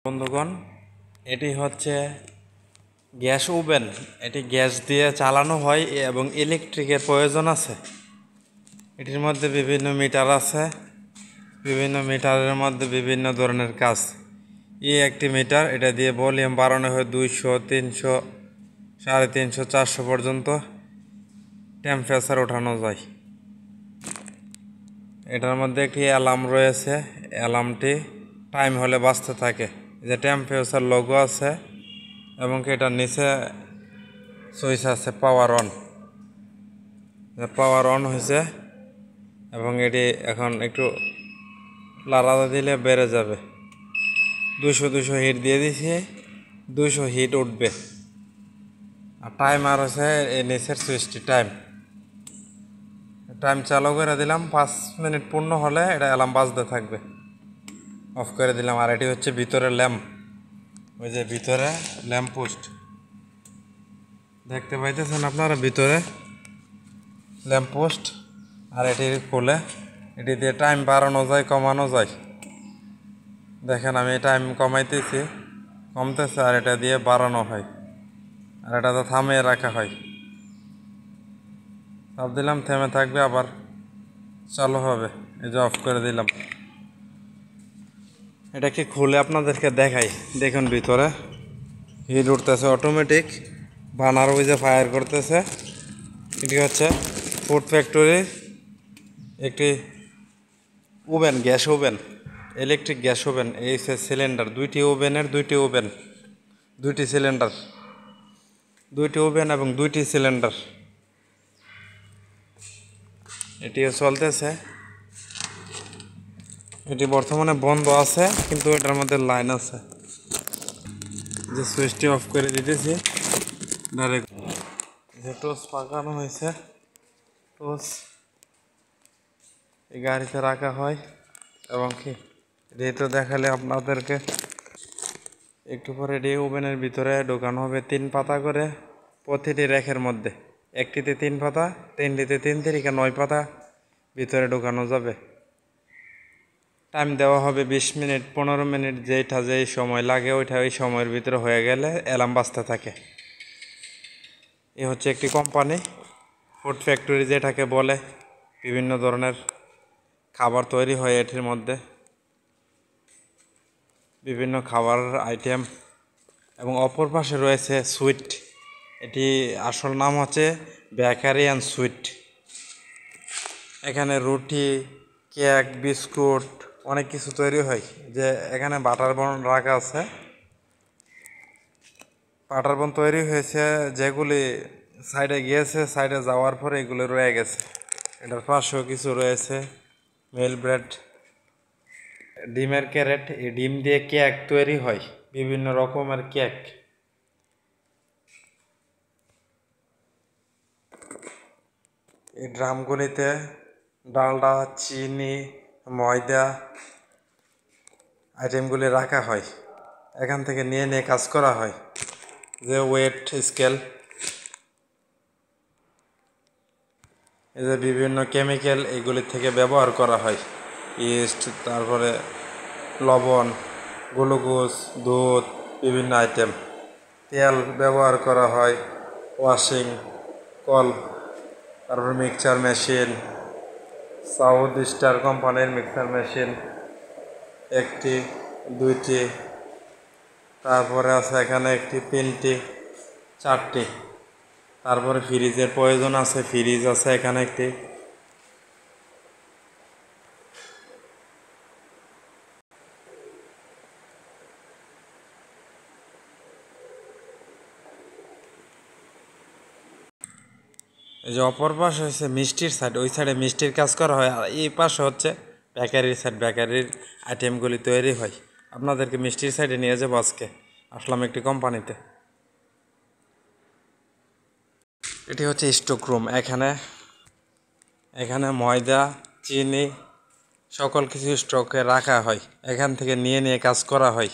বন্ধুগণ, এটি হচ্ছে গ্যাস ওভেন। এটি গ্যাস দিয়ে চালানো হয় এবং ইলেকট্রিকের প্রয়োজন আছে। এটির মধ্যে বিভিন্ন মিটার আছে, বিভিন্ন মিটারের মধ্যে বিভিন্ন ধরনের কাজ। একটি মিটার, এটা দিয়ে ভলিউম বাড়ানো হয় 200, 300, 350, 400 পর্যন্ত টেম্পারেচার ওঠানো যায়। এটার মধ্যে একটি অ্যালার্ম রয়েছে, অ্যালার্মটি টাইম হলে বাজতে থাকে। যে টেম্পারেচার লোগো আছে এবং এটার নিচে সুইচ আছে পাওয়ার অন। পাওয়ার অন হয়েছে এবং এটি এখন একটু লাড়া দিলে বেড়ে যাবে। 200 হিট দিয়ে দিছি, 200 হিট উঠবে। আর টাইমার হচ্ছে এই নিচের সুইচটি টাইম চালু করে দিলাম। 5 মিনিট পূর্ণ হলে এটা অ্যালার্ম বাজতে থাকবে। অফ করে দিলাম। আর এটি হচ্ছে ভিতরে ল্যাম্প, ওই যে ভিতরে ল্যাম্প পোস্ট দেখতে পাইতেছেন আপনারা, ভিতরে ল্যাম্প পোস্ট। আর এটি খুলে এটি দিয়ে টাইম বাড়ানো যায়, কমানো যায়। দেখেন আমি টাইম কমাইতেছি, কমতেছে, আর এটা দিয়ে বাড়ানো হয়, আর এটা তো থামিয়ে রাখা হয়। চাপ দিলাম, থেমে থাকবে, আবার চালু হবে। এই যে অফ করে দিলাম। এটাকে খুলে আপনাদেরকে দেখাই। দেখুন ভিতরে হিট উঠতেছে অটোমেটিক, বানার ওই যে ফায়ার করতেছে। এটি হচ্ছে ফুড ফ্যাক্টরির একটি oven, gas oven, electric gas oven. এই সিলিন্ডার, দুইটি সিলিন্ডার, দুইটি ওভেন এবং দুইটি সিলিন্ডার। এটিও চলতেছে। এটি বর্তমানে বন্ধ আছে, কিন্তু এটার মধ্যে লাইন আছে। যে সুইচটি অফ করে দিতেছি ডাইরেক্ট। যে টস পাকানো হয়েছে, টস এই গাড়িতে রাখা হয় এবং কি রেটও দেখালে আপনাদেরকে একটু পরে এটি ওভেনের ভিতরে ঢোকানো হবে 3 পাতা করে প্রতিটি র্যাকের মধ্যে। একটিতে 3 পাতা, তিনটিতে 3 থেকে 9 পাতা ভিতরে ঢোকানো যাবে। টাইম দেওয়া হবে 20 মিনিট, 15 মিনিট, যেই সময় লাগে ওইটা ওই সময়ের ভিতরে হয়ে গেলে অ্যালার্ম বাজতে থাকে। এ হচ্ছে একটি কোম্পানি, ফুড ফ্যাক্টরি যেটাকে বলে। বিভিন্ন ধরনের খাবার তৈরি হয় এটির মধ্যে, বিভিন্ন খাবার আইটেম। এবং অপর পাশে রয়েছে সুইট। এটি আসল নাম হচ্ছে বেকারি অ্যান্ড সুইট। এখানে রুটি, কেক, বিস্কুট অনেক কিছু তৈরি হয়। যে এখানে বাটার বন রাখা আছে, বাটার বন তৈরি হয়েছে, যেগুলি সাইডে গিয়েছে, সাইডে যাওয়ার পরে এগুলো রয়ে গেছে। এটার পাশেও কিছু রয়েছে, মিল ব্রেড, ডিমের ক্যারেট। এই ডিম দিয়ে কেক তৈরি হয়, বিভিন্ন রকমের কেক। এই ড্রামগুলিতে ডালডা, চিনি, ময়দা আইটেমগুলি রাখা হয়। এখান থেকে নিয়ে নিয়ে কাজ করা হয়। যে ওয়েট স্কেল, এই যে বিভিন্ন কেমিক্যাল এগুলি থেকে ব্যবহার করা হয়। ইস্ট, তারপরে লবণ, গ্লুকোজ, দুধ, বিভিন্ন আইটেম। তেল ব্যবহার করা হয়, ওয়াশিং কল, তারপর মিক্সচার মেশিন, সাউথ স্টার কোম্পানির মিক্সার মেশিন একটি, দুইটি, তারপরে আছে এখানে একটি, তিনটি, চারটি। তারপরে ফ্রিজের প্রয়োজন আছে, ফ্রিজ আছে এখানে একটি। এই যে অপর পাশে হচ্ছে মিষ্টির সাইড, ওই সাইডে মিষ্টির কাজ করা হয়। আর এই পাশে হচ্ছে বেকারির সাইড, বেকারির আইটেমগুলি তৈরি হয়। আপনাদেরকে মিষ্টির সাইডে নিয়ে যাবো আজকে। আসলাম একটি কোম্পানিতে। এটি হচ্ছে স্টক রুম। এখানে ময়দা, চিনি সকল কিছু স্টকে রাখা হয়। এখান থেকে নিয়ে নিয়ে কাজ করা হয়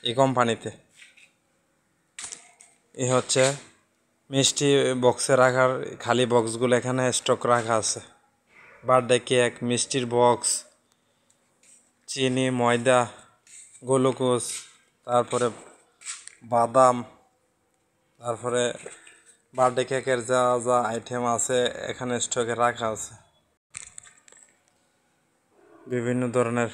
এই কোম্পানিতে। এই হচ্ছে মিষ্টি বক্সে রাখার খালি বক্সগুলো, এখানে স্টক রাখা আছে। বার্থডে কেক, মিষ্টির বক্স, চিনি, ময়দা, গ্লুকোজ, তারপরে বাদাম, তারপরে বার্থডে কেকের যা যা আইটেম আছে এখানে স্টকে রাখা আছে। বিভিন্ন ধরনের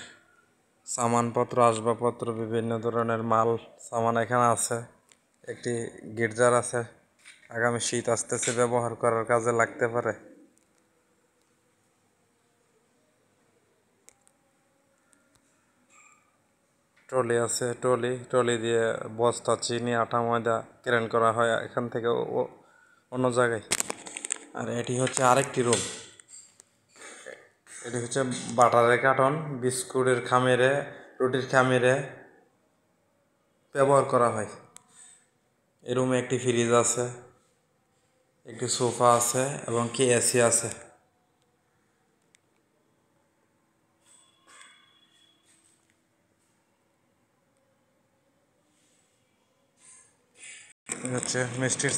সামানপত্র, আসবাবপত্র, বিভিন্ন ধরনের মাল সামান এখানে আছে। একটি গির্জার আছে, আগামী শীত আসতেছে, ব্যবহার করার কাজে লাগতে পারে। ট্রলি আছে, ট্রলি দিয়ে বস্তা, চিনি, আটা, ময়দা ক্রেন করা হয় এখান থেকে অন্য জায়গায়। আর এটি হচ্ছে আরেকটি রুম। এটি হচ্ছে বাটারের কার্টন, বিস্কুটের খামিরে, রুটির খামিরে ব্যবহার করা হয়। এই রুমে একটি ফ্রিজ আছে, একটি সোফা আছে এবং কি এসি আছে। হচ্ছে মিষ্টির